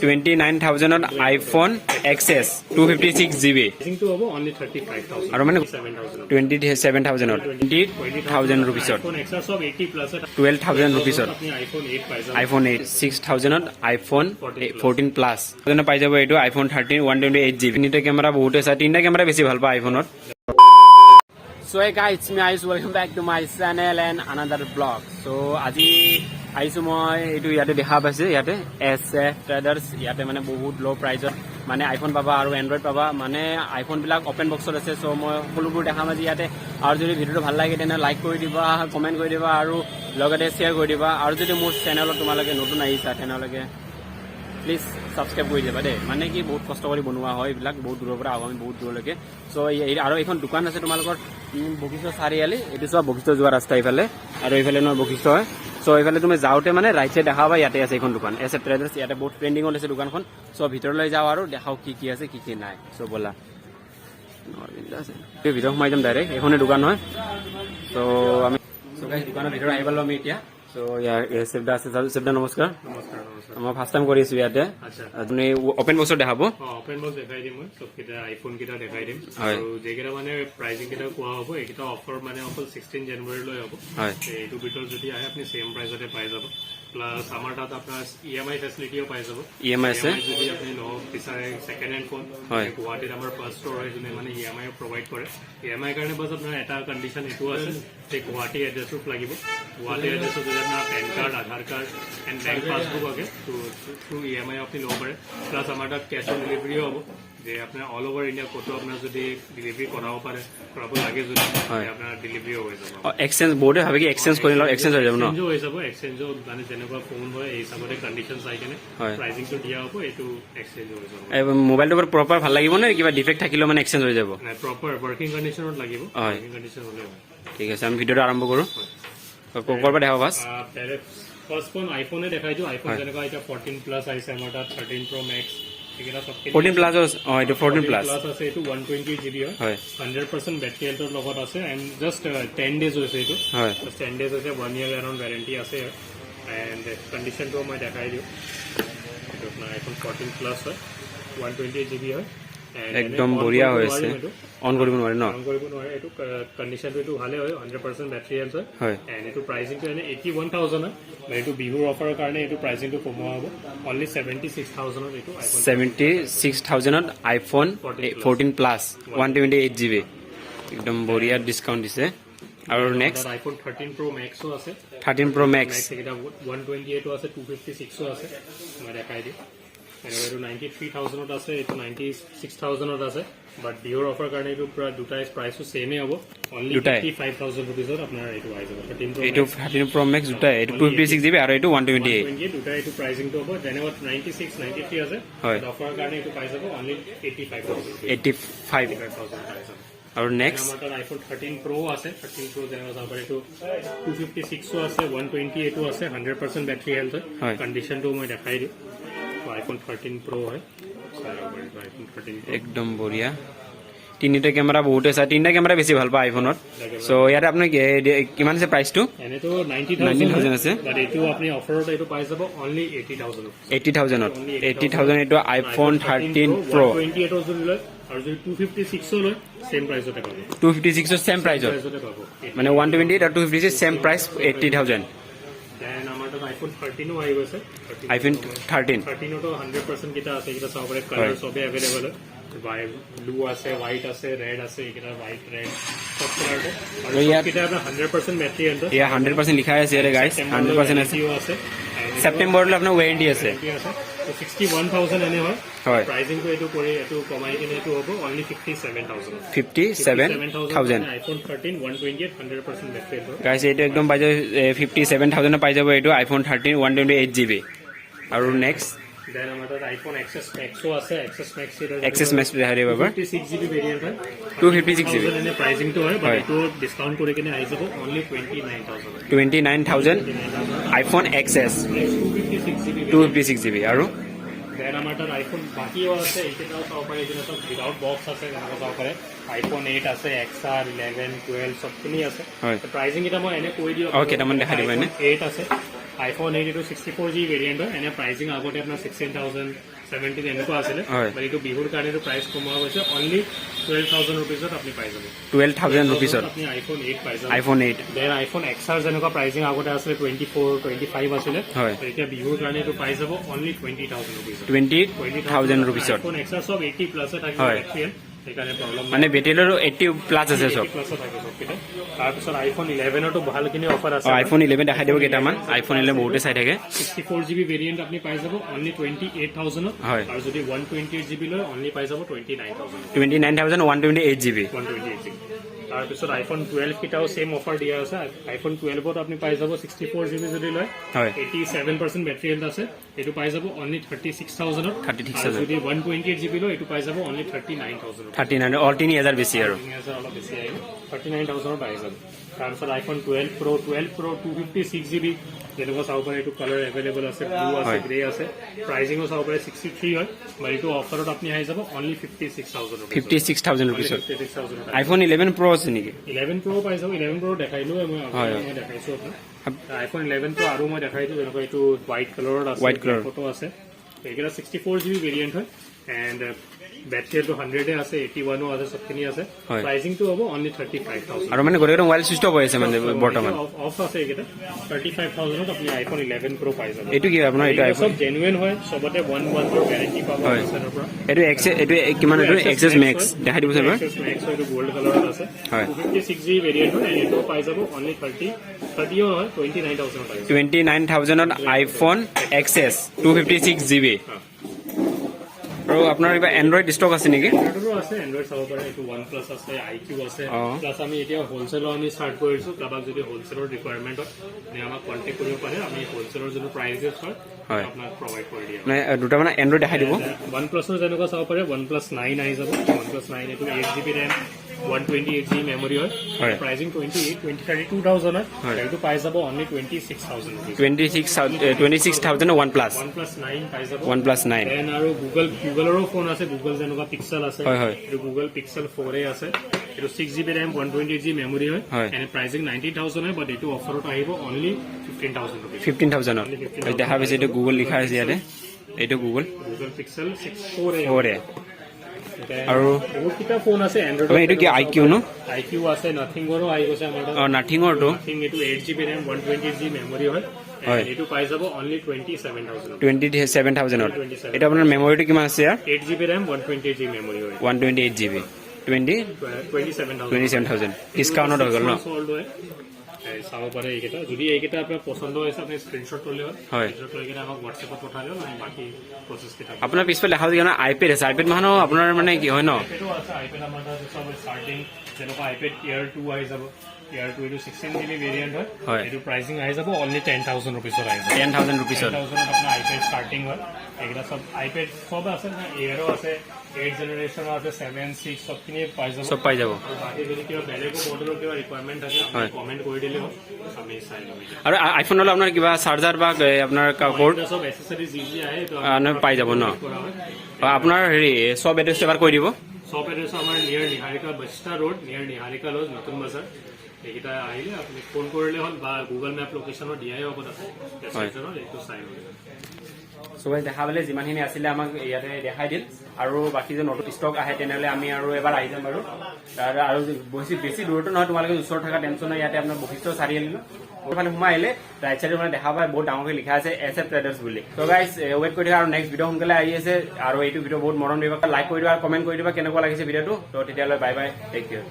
29,000 iPhone XS 256GB Pricing to only 35,000. আৰু মানে 7,000. 27,000 20,000 rupees iPhone XS of 80 plus. 12,000 rupees अपनी iPhone 8 पाइजा. iPhone 8 6,000 iPhone 14 plus পাই যাব এইটো iPhone 13 128GB তিনিটা কেমেৰা বহুত আছে তিনিটা কেমেৰা বেছি ভাল পায় আইফোনত So hey guys, it's me Ayush. Welcome back to my channel and another vlog. So আজি আইছো মই এইটো ইয়াতে দেখা পাইছে ইয়াতে S.F Traders ইয়াতে মানে বহুত লো প্ৰাইজত মানে আইফোন পাবা আৰু এন্ড্ৰইড পাবা মানে আইফোন বিলাক ওপেন বক্সত আছে সো মই সকলোবোৰ দেখাম আজি ইয়াতে আৰু যদি ভিডিওটো ভাল লাগে তেনে লাইক কৰি দিবা কমেন্ট কৰি দিবা আৰু লগতে শেয়াৰ কৰি দিবা আৰু যদি মোৰ চেনেলত তোমালোকে নতুন আহিছা তেনেহলে প্লিজ সাবস্ক্ৰাইব কৰি দিবা দেই মানে কি বহুত কষ্ট কৰি বনোৱা হয় এইবিলাক বহুত দূৰৰ পৰা আহোঁ বহুত দূৰলৈকে সো আৰু এখন দোকান আছে তোমালোকৰ বগিষ্ট চাৰিআলি এইটো চোৱা বগিষ্ট যোৱা ৰাস্তা এইফালে আৰু এইফালে নহয় বগিষ্ট হয় সো এইফালে তুমি যাওঁতে মানে ৰাইট সাইড দেখা পাবা ইয়াতে আছে এখন দোকান S.F Traders ইয়াতে বহুত ট্ৰেন্ডিঙত আছে দোকানখন সো ভিতৰলৈ যাওঁ আৰু দেখাও কি কি আছে কি কি নাই সো বলা ভিতৰত সোমাই যাম ডাইৰেক্ট এইখনে দোকান হয় সো আমি দোকানৰ ভিতৰত আহিব ল'ম এতিয়া সো S.F দা আছে S.F দা নমস্কাৰ মই ফাৰ্ষ্ট টাইম কৰি আছো ইয়াতে আপুনি ওপেন বক্সত দেখাব ওপেন বক্স দেখাই দিম মই সব কিটা আইফোন কিটা দেখাই দিম আৰু যেকেইটা মানে প্ৰাইচিং কিটা কোৱা হ'ব এইকেইটা অফাৰ মানে অকল 16 জানুৱাৰী লৈ হ'ব এইটো ভিতৰত যদি আহে আপুনি সেম প্ৰাইচতে পাই যাব প্লাস আমাৰ তাত আপোনাৰ EMI ফেসিলিটিও পাই যাব EMI আছে যদি আপুনি লও বিচাৰে সেকেন্ড হ্যান্ড ফোন গুৱাহাটীত আমাৰ ফাৰ্ষ্ট ষ্টৰ হয় যোনে মানে EMI প্ৰভাইড কৰে EMI কাৰণে বাস আপোনাৰ এটা কন্ডিশন এটো আছে যে গুৱাহাটী এড্ৰেছটো লাগিব গুৱাহাটী এড্ৰেছটো যদি আপোনাৰ PAN card Aadhaar card and bank passbook আছে তো থ্ৰু EMI আপুনি ল'ব পাৰে প্লাস আমাৰ তাত ক্যাশ অন ডেলিভাৰীও হ'ব যে আপোনাৰ অল ওভাৰ ইন্ডিয়া কতো আপোনাৰ যদি ডেলিভাৰী কৰাব পাৰে কৰাব লাগে যদি আপোনাৰ ডেলিভাৰীও হৈ যাব এক্সচেঞ্জ বোৰ্ডে ভাবে কি এক্সচেঞ্জ কৰি লও এক্সচেঞ্জ হৈ যাব ন হৈ যাব এক্সচেঞ্জ মানে যেনেকুৱা ফোন হয় এই হিচাপতে কন্ডিশন চাই কেনে প্ৰাইচিংটো দিয়া হ'ব এটো এক্সচেঞ্জ হৈ যাব এই মোবাইলটো প্ৰপাৰ ভাল লাগিব নে কিবা ডিফেক্ট থাকিলেও মানে এক্সচেঞ্জ হৈ যাব নাই প্ৰপাৰ ওয়াৰ্কিং কন্ডিশনত লাগিব ওয়াৰ্কিং কন্ডিশন হলে ঠিক আছে আমি ভিডিওটো আৰম্ভ কৰো কৰবা দেখাও বাস ফাৰ্ষ্ট ফোন আইফোনে দেখাই দিও আইফোন যেনেকুৱা এটা 14 প্লাস আহিছে আমাৰ তাত 13 Pro Max 14 প্লাস এইটো 14 প্লাস আছে এইটো 128GB হয় 100% বেটাৰি হেলথৰ লগত আছে এন্ড জাস্ট 10 ডেজ হৈছে এইটো হয় 10 ডেজ হৈছে 1 ইয়াৰ এৰাউণ্ড ওয়াৰেন্টি আছে এন্ড কন্ডিশনটো মই দেখাই দিও এইটো আপোনাৰ আইফোন 14 প্লাস হয় 128GB হয় একদম বঢ়িয়া হৈ আছে অন কৰিব নোৱাৰে ন অন কৰিব নোৱাৰে এইটো কন্ডিশনটো এইটো ভালে হয় 100% বেটাৰি হেলথ হয় এন্ড এইটো প্ৰাইচিংটো এনে 81000 হয় এইটো বিহুৰ অফাৰৰ কাৰণে এইটো প্ৰাইচিংটো কমোৱা হ'ব অনলি 76000 এইটো আইফোন 76000 আইফোন 14 প্লাস 128GB একদম বঢ়িয়া ডিসকাউন্ট দিছে আৰু নেক্সট আইফোন 13 Pro Max আছে 13 Pro Max এটা 128 আছে 256 আছে মই দেখাই দিম আৰু 93000 আছে এটো 96000 আছে বাট বিহুৰ অফাৰ কাৰণে এইটো পুৰা দুটা প্ৰাইসও সেমে হ'ব অনলি 55000 रुपीसত আপোনাৰ এইটো আই যাব 13 Pro Max দুটা এইটো 256GB আৰু এইটো 128 দুটা এইটো প্ৰাইচিংটো হ'ব যেনেকুৱা 96 93 আছে অফাৰ কাৰণে এইটো পাই যাব অনলি 85000 আৰু নেক্সট আমাৰ তাত আইফোন 13 Pro আছে 13 Pro যেনেকুৱা যাব পাৰে এইটো 256 আছে 128 আছে 100% বেটাৰি হেলথ হয় কন্ডিশনটো মই দেখাই দিম আইফোন 13 Pro হয় আইফোন 13 একদম বঢ়িয়া তিনিটা কেমেৰা বহুত আছে তিনিটা কেমেৰা বেছি ভাল পায় আইফোনত সো ইয়াতে আপুনি কিমান আছে প্ৰাইসটো এনেটো 90000 আছে বাট এটো আপুনি অফাৰত এটো পাই যাব অনলি 80000 এটো আইফোন 13 Pro 28 যদি লয় আৰু যদি 256 লয় সেম প্ৰাইসতে পাব 256 সেম প্ৰাইসত মানে 128 আৰু 256 সেম প্ৰাইস 80000 দেন আমাৰ তাত আইফোন 13 ও আহি গৈছে আইফোন 13 তো 100% কিটা আছে কিটা সবৰে কালাৰ সবে अवेलेबल হয় ব্লু আছে হোয়াইট আছে ৰেড আছে কিটা হোয়াইট ৰেড সব কালাৰ আৰু কিটা 100% বেটাৰি হেলথ ইয়া 100% লিখা আছে ৰে গাইস 100% আছে সেপ্টেম্বৰলৈ আপোনাৰ ওয়াৰেন্টি আছে তো 61000 এনে হয় হয় প্ৰাইচিং তো এটো কৰি এটো কমাই কিনে এটো হ'ব only 57000 iPhone 13 128 100% battery health guys এটো একদম পাই যাব 57000 পাই যাব এটো আইফোন 13 128GB আৰু নেক্সট দেন আমাৰ তাত আইফোন XS Max আছে XS Max দেখাই দিব বাবা 56GB ভেৰিয়েন্ট হয় 256GB এনে প্ৰাইচিং তো হয় বাট এটো ডিসকাউন্ট কৰি কিনে আহি যাব অনলি 29000 আইফোন XS 256GB আৰু দেন আমাৰ তাত আইফোন বাকিও আছে এইটাও চাব পাৰে যেনে সব উইদাউট বক্স আছে যেনেকুৱা চাব পাৰে আইফোন 8 আছে XR 11 12 সবখিনি আছে প্ৰাইচিং এটা মই এনে কৈ দিও ওকে কেটামান দেখা দিব এনে 8 আছে iPhone 8 এইটো 64GB ভেৰিয়েণ্ট হয় এনে প্ৰাইচিং আগতে আপোনাৰ 16,000 17 এনেকুৱা আছিলে বাট এইটো বিহুৰ কাৰণে প্ৰাইচ কমোৱা হৈছে অনলি 12,000 rupeesত আপুনি পাই যাব 12,000 rupeesত আপুনি iPhone 8 পাই যাব iPhone 8 দেন iPhone XR যেনেকুৱা প্ৰাইচিং আগতে আছিলে 24 25 আছিলে এতিয়া বিহুৰ কাৰণে এইটো পাই যাব অনলি 20,000 rupees 20,000 rupeesত iPhone XR সব 80 প্লাস থাকিব এক্সপেৰিয়েন্স সেইকাৰণে প্ৰবলেম মানে বেটেৰীৰো 80 প্লাস আছে সব তাৰপিছত iPhone 11 তো ভালখিনি অফাৰ আছে iPhone 11 দেখাই দিব কেইটামান iPhone 11 বহুতে চাই থাকে 64GB ভেৰিয়েণ্ট আপুনি পাই যাব অনলি 28,000 আৰু যদি 128GB লয় অনলি পাই যাব 29,000 128GB তাৰপিছত iPhone 12 কিটাও সেম অফাৰ দিয়া আছে iPhone 12 ত আপুনি পাই যাব 64GB যদি লয় 87% বেটাৰী হেল্থ আছে এটো পাই যাব অনলি 36,000 আৰু যদি 128GB লয় এটো পাই যাব অনলি 39,000 39 অল 3,000 বেছি আৰু 39,000 পাই যাব তাৰপিছত iPhone 12 Pro 256GB যেনেকুৱা চাব পাৰে এইটো কালাৰ এভেইলেবল আছে ব্লু আছে গ্ৰে আছে প্ৰাইচিংও চাব পাৰে 63 হয় বাট এইটো অফাৰত আপুনি আহি যাব অনলি 56,000 rupeesত iPhone 11 Pro আছে নেকি 11 Pro পাই যাব 11 Pro দেখাইলো মই দেখাইছো আপোনাক iPhone 11 Pro আৰু মই দেখাইছো যেনেকুৱা এইটো হোৱাইট কালাৰত আছে ফটো আছে এইকেইটা 64GB ভেৰিয়েণ্ট হয় এণ্ড বেটাৰী তো 100 আছে 81 আছে সবখিনি আছে প্ৰাইচিং তো হ'ব অনলি 35,000 আৰু মানে গোটেই মোবাইল সুইচ অফ হৈ আছে মানে বৰ্তমান অফ আছে এইকেইটা 35,000 ত আপুনি iPhone 11 Pro পাই যাব এইটো কি আপোনাৰ এইটো সব জেনুইন হয় সবতে 1 month গ্যাৰান্টি পাব আছে পৰা এইটো কিমান এইটো এক্সেস ম্যাক্স দেখাই দিব স্যাৰ এক্সেস ম্যাক্স হয় এইটো গোল্ড কালাৰত আছে 256GB ভেৰিয়েণ্ট হয় এইটো পাই যাব অনলি 30 হয় 29,000 পাই 29,000 ত iPhone XS 256GB আৰু আপোনাৰ কিবা এন্ড্ৰইড ষ্টক আছে নেকি এন্ড্ৰইডৰো আছে এন্ড্ৰইড চাব পাৰে এইটো OnePlus আছে IQ আছে প্লাস আমি এতিয়া হোলসেলৰ আমি ষ্টাৰ্ট কৰিছো কাবাক যদি হোলসেলৰ ৰিকোয়াৰমেন্ট হয় আমাক কন্টাক্ট কৰিব পাৰে আমি হোলসেলৰ যদি প্ৰাইচেছ হয় আপোনাক প্ৰভাইড কৰি দিম মানে দুটা মানে এন্ড্ৰইড দেখাই দিব OnePlus ৰ যেনেকুৱা চাব পাৰে OnePlus 9 আহি যাব OnePlus 9 এইটো 8GB RAM 128GB মেমৰি হয় প্ৰাইচিং 32,000 হয় এইটো পাই যাব অনলি 26,000 OnePlus 9 পাই যাব OnePlus 9 দেন আৰু গুগলৰো ফোন আছে গুগল যেনেকুৱা পিক্সেল আছে এইটো গুগল পিক্সেল 4 আছে এইটো 6GB RAM 128GB মেমৰি হয় এণ্ড প্ৰাইচিং 90,000 হয় বাট এইটো অফাৰত আহিব অনলি 15,000 15,000 দেখা পাইছে এইটো গুগল লিখা আছে ইয়াতে এইটো গুগল পিক্সেল 4a আৰু বহুতটা ফোন আছে এন্ড্ৰইড এইটো কি IQ ন IQ আছে নাথিংৰো আহি গৈছে আমাৰ তাত নাথিংৰ তো নাথিং এইটো 8GB RAM 128GB মেমৰি হয় এইটো পাই যাব অনলি 27,000 এটা আপোনাৰ মেমৰিটো কিমান আছে ইয়াৰ 8GB RAM 128GB মেমৰি হয় 128GB 27,000 ডিসকাউন্ট হৈ গ'ল ন চাব পাৰে এইকেইটা যদি এইকেইটা আপোনাৰ পছন্দ হৈছে আপুনি স্ক্ৰীনশ্বট ল'লে হয় স্ক্ৰীনশ্বট লৈ কিনে আমাক হোৱাটছএপত পঠাই দিয়ক আমি বাকি প্ৰচেছ কেইটা আপোনাৰ পিছফালে দেখা যায় আইপেড আছে আইপেড মানো আপোনাৰ মানে কি হয় ন এইটো আছে আইপেড আমাৰ তাত সব ষ্টাৰ্টিং যেনেকুৱা আইপেড Air 2 আহি যাব Air 2 এইটো 16GB ভেৰিয়েণ্ট হয় এইটো প্ৰাইচিং আহি যাব অনলি 10,000 rupeesত আহি যাব 10,000 rupeesত আপোনাৰ আইপেড ষ্টাৰ্টিং হয় এইকেইটা সব আইপেড সব আছে না এয়াৰো আছে 8 জেনাৰেশ্যন আছে 7 6 সবখিনি পাই যাব সব পাই যাব বাকি যদি কিবা বেলেগ মডেলৰ কিবা ৰিকুৱাৰমেণ্ট থাকে আপুনি কমেণ্ট কৰি দিলে হ'ল আমি চাই ল'ম আৰু আইফোন হলে আপোনাৰ কিবা চাৰ্জাৰ বা আপোনাৰ কাপোৰ্ট সব এসেসৰিজ ইজি আহে তো পাই যাব ন আপোনাৰ হেৰি সব এড্ৰেছ এবাৰ কৈ দিব সব এড্ৰেছ আমাৰ নিয়াৰ নিহাৰিকা বাজিষ্ঠা ৰোড নিয়াৰ নিহাৰিকা লজ নতুন বাজাৰ এইকেইটা আহিলে আপুনি ফোন কৰিলে হ'ল বা গুগল মেপ লোকেশ্যনত দিয়াই হ'ব তাতে এইটো চাই ল'ব সবাই দেখা পালে যিমানখিনি আছিলে আমাক ইয়াতে দেখাই দিল আৰু বাকি যে নতুন ষ্টক আহে তেনেহ'লে আমি আৰু এবাৰ আহি যাম বাৰু আৰু বেছি দূৰতো নহয় তোমালোকে ওচৰত থকা টেনশ্যন নাই ইয়াতে আপোনাৰ বশিষ্ঠ চাৰিআলি ওখানে সোমাই আহিলে ৰাইট চাইডে মানে দেখা পায় বহুত ডাঙৰকৈ লিখা আছে S.F Traders বুলি তো গাইজ ৱেইট কৰি থকা আৰু নেক্সট ভিডিঅ' সোনকালে আহি আছে আৰু এইটো ভিডিঅ' বহুত মৰম দিবা লাইক কৰি দিবা কমেণ্ট কৰি দিবা কেনেকুৱা লাগিছে ভিডিঅ'টো তো তেতিয়ালৈ বাই বাই টেক কেয়াৰ